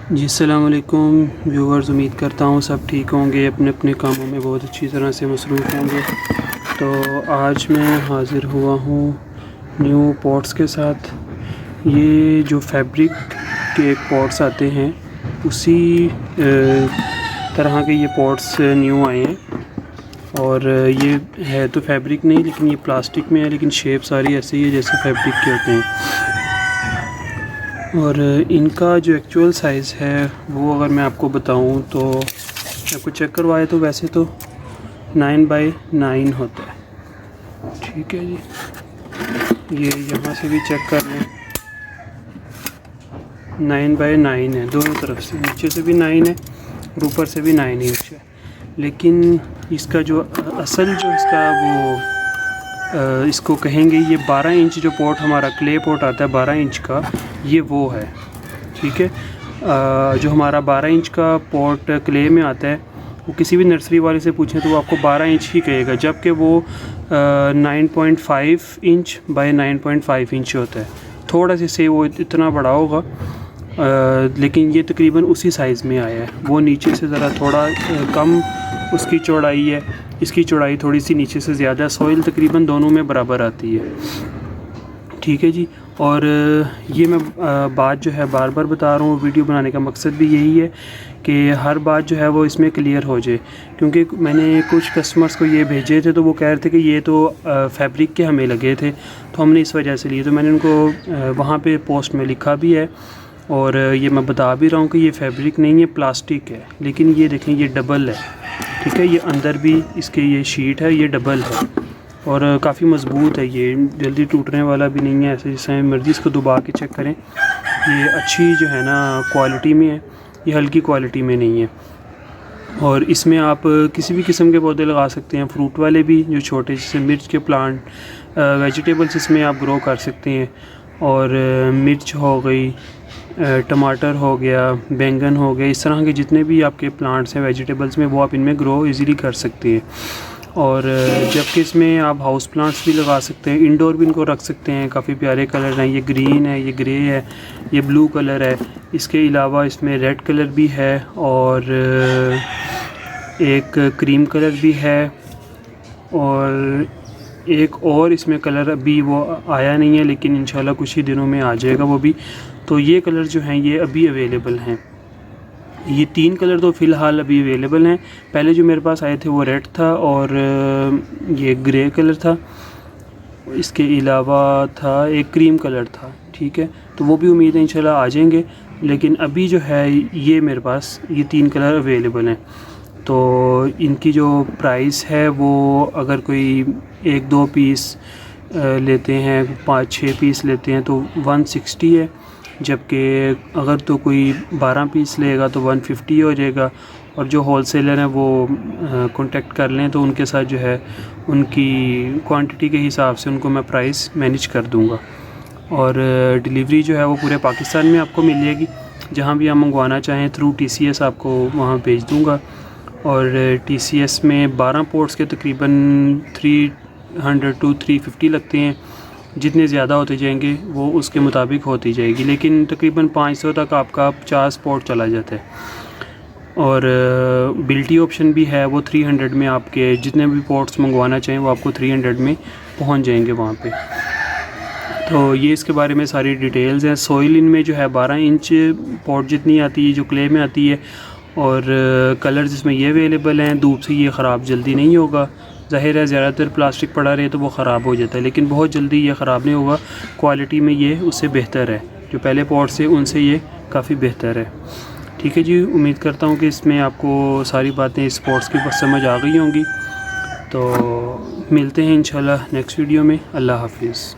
جی السلام علیکم ویورز، امید کرتا ہوں سب ٹھیک ہوں گے، اپنے اپنے کاموں میں بہت اچھی طرح سے مصروف ہوں گے۔ تو آج میں حاضر ہوا ہوں نیو پوٹس کے ساتھ۔ یہ جو فیبرک کے پوٹس آتے ہیں اسی طرح کے یہ پوٹس نیو آئے ہیں، اور یہ ہے تو فیبرک نہیں لیکن یہ پلاسٹک میں ہے، لیکن شیپ ساری ایسے ہی ہے جیسے فیبرک کے ہوتے ہیں۔ اور ان کا جو ایکچوئل سائز ہے وہ اگر میں آپ کو بتاؤں تو آپ کو چیک کروائے تو ویسے تو 9x9 ہوتا ہے، ٹھیک ہے جی۔ یہ یہاں سے بھی چیک کر لیں، 9x9 ہے دونوں طرف سے، نیچے سے بھی 9 ہے اور اوپر سے بھی 9 انچ ہے۔ لیکن اس کا جو اصل جو اس کا وہ اس کو کہیں گے یہ 12 انچ جو پوٹ ہمارا کلے پوٹ آتا ہے 12 انچ کا، یہ وہ ہے، ٹھیک ہے۔ جو ہمارا 12 انچ کا پوٹ کلے میں آتا ہے وہ کسی بھی نرسری والے سے پوچھیں تو وہ آپ کو 12 انچ ہی کہے گا، جبکہ وہ 9.5 انچ بائی 9.5 انچ ہوتا ہے، تھوڑا سے وہ اتنا بڑا ہوگا، لیکن یہ تقریباً اسی سائز میں آیا ہے۔ وہ نیچے سے ذرا تھوڑا کم اس کی چوڑائی ہے، اس کی چوڑائی تھوڑی سی نیچے سے زیادہ ہے، سوئل تقریباً دونوں میں برابر آتی ہے، ٹھیک ہے جی۔ اور یہ میں بات جو ہے بار بار بتا رہا ہوں، ویڈیو بنانے کا مقصد بھی یہی ہے کہ ہر بات جو ہے وہ اس میں کلیئر ہو جائے، کیونکہ میں نے کچھ کسٹمرز کو یہ بھیجے تھے تو وہ کہہ رہے تھے کہ یہ تو فیبرک کے ہمیں لگے تھے تو ہم نے اس وجہ سے لیے، تو میں نے ان کو وہاں پہ پوسٹ میں لکھا بھی ہے اور یہ میں بتا بھی رہا ہوں کہ یہ فیبرک نہیں ہے، پلاسٹک ہے، لیکن یہ دیکھیں یہ ڈبل ہے، ٹھیک ہے۔ یہ اندر بھی اس کے یہ شیٹ ہے، یہ ڈبل ہے اور کافی مضبوط ہے، یہ جلدی ٹوٹنے والا بھی نہیں ہے، ایسے جیسے مرضی اس کو دبا کے چیک کریں، یہ اچھی جو ہے نا کوالٹی میں ہے، یہ ہلکی کوالٹی میں نہیں ہے۔ اور اس میں آپ کسی بھی قسم کے پودے لگا سکتے ہیں، فروٹ والے بھی جو چھوٹے جیسے مرچ کے پلانٹ، ویجیٹیبلس اس میں آپ گرو کر سکتے ہیں، اور مرچ ہو گئی، ٹماٹر ہو گیا، بینگن ہو گیا، اس طرح کے جتنے بھی آپ کے پلانٹس ہیں ویجیٹیبلس میں وہ آپ ان میں گرو ایزیلی کر سکتے ہیں۔ اور جبکہ اس میں آپ ہاؤس پلانٹس بھی لگا سکتے ہیں، انڈور بھی ان کو رکھ سکتے ہیں، کافی پیارے کلر ہیں، یہ گرین ہے، یہ گرے ہے، یہ بلو کلر ہے، اس کے علاوہ اس میں ریڈ کلر بھی ہے اور ایک کریم کلر بھی ہے، اور ایک اور اس میں کلر ابھی وہ آیا نہیں ہے لیکن انشاءاللہ کچھ ہی دنوں میں آ جائے گا وہ بھی۔ تو یہ کلر جو ہیں یہ ابھی اویلیبل ہیں، یہ 3 کلر تو فی الحال ابھی اویلیبل ہیں۔ پہلے جو میرے پاس آئے تھے وہ ریڈ تھا اور یہ گرے کلر تھا، اس کے علاوہ تھا ایک کریم کلر تھا، ٹھیک ہے۔ تو وہ بھی امید ہے انشاءاللہ آ جائیں گے، لیکن ابھی جو ہے یہ میرے پاس یہ 3 کلر اویلیبل ہیں۔ تو ان کی جو پرائس ہے وہ اگر کوئی 1-2 پیس لیتے ہیں، 5-6 پیس لیتے ہیں تو 160 ہے، جبکہ اگر تو کوئی 12 پیس لے گا تو 150 ہو جائے گا، اور جو ہول سیلر ہیں وہ کانٹیکٹ کر لیں تو ان کے ساتھ جو ہے ان کی کوانٹٹی کے حساب سے ان کو میں پرائس مینیج کر دوں گا، اور ڈیلیوری جو ہے وہ پورے پاکستان میں آپ کو مل جائے گی، جہاں بھی آپ منگوانا چاہیں تھرو TCS آپ کو وہاں بھیج دوں گا۔ اور TCS میں 12 پورٹس کے تقریباً 300 to 350 لگتے ہیں، جتنے زیادہ ہوتے جائیں گے وہ اس کے مطابق ہوتی جائے گی، لیکن تقریباً 500 تک آپ کا 50 پورٹ چلا جاتا ہے۔ اور بلٹی آپشن بھی ہے، وہ 300 میں آپ کے جتنے بھی پورٹس منگوانا چاہیں وہ آپ کو 300 میں پہنچ جائیں گے وہاں پہ۔ تو یہ اس کے بارے میں ساری ڈیٹیلز ہیں۔ سوئل ان میں جو ہے 12 انچ پوٹ جتنی آتی ہے جو کلے میں آتی ہے، اور کلر جس میں یہ اویلیبل ہیں، دھوپ سے یہ خراب جلدی نہیں ہوگا، ظاہر ہے زیادہ تر پلاسٹک پڑا رہے تو وہ خراب ہو جاتا ہے، لیکن بہت جلدی یہ خراب نہیں ہوگا، کوالٹی میں یہ اس سے بہتر ہے، جو پہلے پوٹ سے ان سے یہ کافی بہتر ہے، ٹھیک ہے جی۔ امید کرتا ہوں کہ اس میں آپ کو ساری باتیں اس پوٹس کی سمجھ آ گئی ہوں گی۔ تو ملتے ہیں انشاءاللہ نیکسٹ ویڈیو میں، اللہ حافظ۔